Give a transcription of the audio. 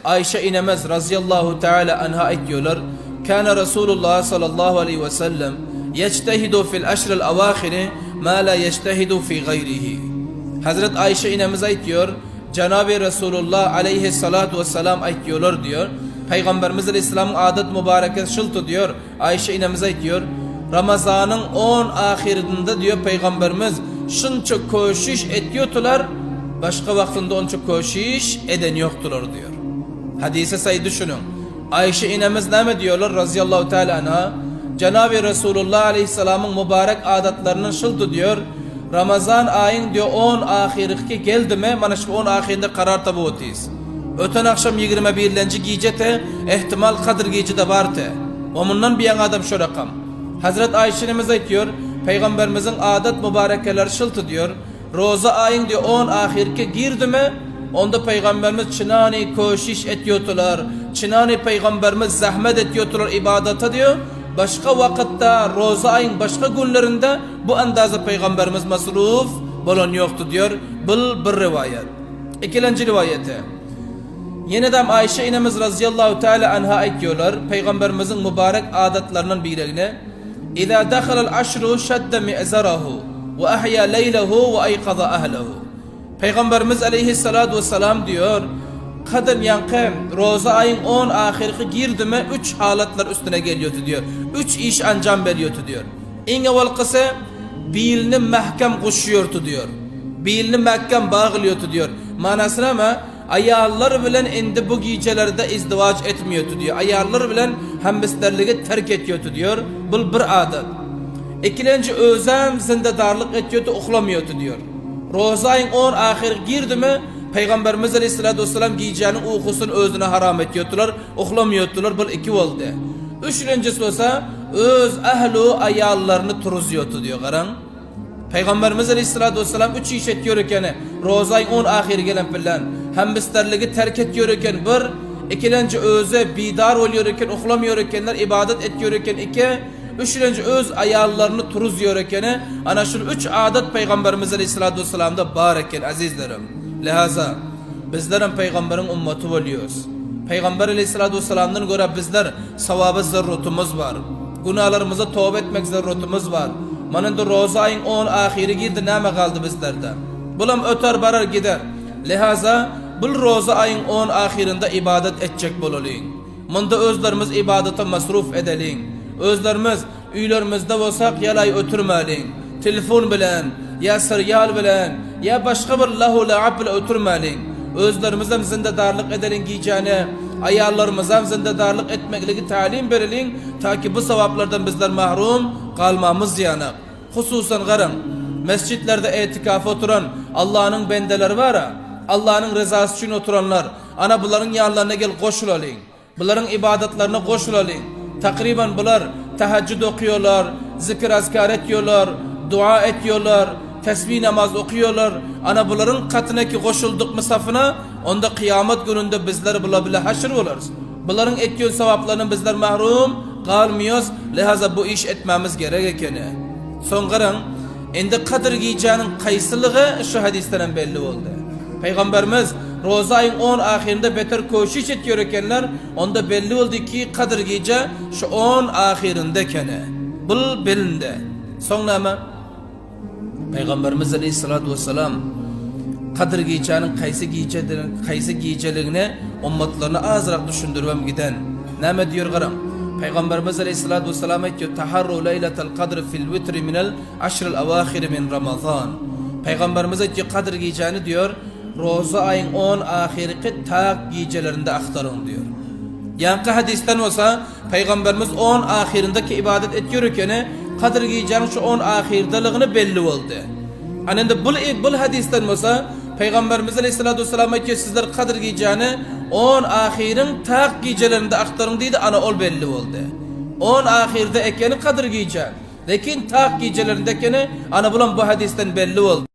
Ayşe inemez razıyallahu teala anha ediyorlar. Kana Resulullah sallallahu aleyhi ve sellem yectehidu fil aşril avâhiri ma la yectehidu fi gayrihi. Hazret Ayşe inemiz ediyor. Cenab-ı Resulullah aleyhissalatu vesselam ediyorlar diyor. Peygamberimiz Aleyhisselam'ın adet mübareket şıltı diyor. Ayşe inemiz ediyor. Ramazan'ın 10 ahirinde diyor Peygamberimiz şunca koşuş ediyordular. Başka vaktinde onca koşuş eden yoktular diyor. Hadise sayı düşünün. Ayşe inemiz ne diyorlar razıyallahu teala anha? Cenab-ı Resulullah Aleyhisselam'ın mübarek adetlerinin şıltı diyor. Ramazan ayın diyor 10 ahiriki geldi mi? Bana şu 10 ahirinde karar tabi otiyiz. Öten akşam 21. giyecete ihtimal kadir giyecede vardı. Onundan bir yan adam şu rakam. Hazret Ayşe'miz diyor. Peygamberimizin adet mübarekeler şıltı diyor. Roza ayın diyor 10 ahirki girdi mi? Onda Peygamberimiz çınani koşiş ediyordular. Çınani Peygamberimiz zahmet ediyordular ibadete diyor. Başka vakitte roza ayın başka günlerinde bu andazı Peygamberimiz masruf bulun yoktu diyor. Bir rivayet. İkinci rivayete. Yeniden Ayşe inemiz razıyallahu teala anha ediyorlar. Peygamberimizin mübarek adetlerinden birine. İza dakhalal aşru şedde mi'zarahu ve ahya leylehu ve ayqaza ahlehu. Peygamberimiz aleyhissalatu vesselam diyor. Kadın yankı roza ayın 10 ahirki girdi mi 3 halatlar üstüne geliyordu diyor. 3 iş ancam veriyordu diyor. En evvel kısa bilini mahkem kuşuyordu diyor. Bilini mahkem bağlıyordu diyor. Manasına ama ayarlar bilen indi bu gecelerde izdivaç etmiyordu diyor. Ayarlar bilen hembesterliği terk ediyordu diyor. Bu bir adet. İkinci özem zindedarlık ediyordu, uxlamıyordu diyor. Roza ayın 10 ahir girdi mi Peygamberimiz Aleyhisselatü Vesselam giyeceğinin uykusunu özüne haram ediyordular, uxlamıyordular. Bu iki oldu. Üçüncüsü olsa öz ehlu ayarlarını turuzuyordu diyor karan. Peygamberimiz Aleyhisselatü Vesselam 3 iş ediyorken roza ayın 10 ahir gelen bilen hembesterliği terk ediyorken bir, ikinci öze bidar oluyorken, uxlamıyorkenler ibadet ediyorken iki, üçüncü öz ayarlarını turuzuyorken ana şu 3 adet Peygamberimiz Aleyhisselatü Vesselam'da bareken azizlerim. Lihaza bizlerin Peygamberin ümmeti oluyoruz. Peygamber Aleyhisselatü Vesselam'dan göre bizler savabı zerrutumuz var. Günahlarımıza tövbe etmek zerrutumuz var. Manında roza ayın 10 ahiri girdi neme kaldı bizlerde. Bulam öter barar gider. Lihaza bu roza ayın 10 ahirinde ibadet edecek bolalıyın. Mında özlerimiz ibadete masruf edelim. Özlerimiz üylerimizde olsak yalay ötürmeliyin. Telefon bilen, ya seryal bilen, ya başka bir lahu la'ab bile ötürmeliyin. Özlerimizden zindedarlık edelim giyeceğine, ayarlarımızdan zindedarlık etmekliği talim verelim. Ta ki bu sevaplardan bizler mahrum kalmamız yana. Hususan garın, mescitlerde etikaf oturan Allah'ın bendeleri var ya, Allah'ın rızası için oturanlar, ana bunların yanlarına gel koşulalım. Bunların ibadetlerine koşulalım. Takriben bunlar teheccüd okuyorlar, zikir azkar ediyorlar, dua ediyorlar, tesbih namaz okuyorlar. Ana bunların katına ki koşulduk misafına, onda kıyamet gününde bizler bile haşr oluruz. Bunların ettiği sevaplarının bizler mahrum kalmıyoruz. Lihaza bu iş etmemiz gerekeni. Son qarang, endi qadr giyeceğinin qaysılığı şu hadisten belli oldu. Peygamberimiz roza ayın 10 ahirinde beter koşuş ediyorkenler, onda belli oldu ki qadr giyece şu 10 ahirindekene. Bu bilindi. Sonra mı? Peygamberimiz Aleyhisselatü Vesselam qadr giyeceğinin qaysi giyeceliğine ummatlarına azırak düşündürmem giden. Ne diyor qaram? Peygamberimiz Aleyhisselatü Vesselam diyor taharru leyletel kadr fil vitri minel aşril avahiri min Ramazan. Peygamberimiz diyor kadr giyeceğini diyor roza ayın 10 ahiriki tak giyecelerinde aktarın diyor. Yankı hadisten olsa Peygamberimiz 10 ahirindeki ibadet ediyorken kadr giyeceğinin şu 10 ahirdalığını belli oldu. Anında bu hadisten olsa Peygamberimiz Aleyhisselatü Vesselam diyor sizler kadr giyeceğini 10 ahirin tak giyecelerinde aktarın dedi, ana ol belli oldu. 10 ahirde ekeni kadr giyeceğin. Lakin tak giyecelerindekini ana bulan bu hadisten belli oldu.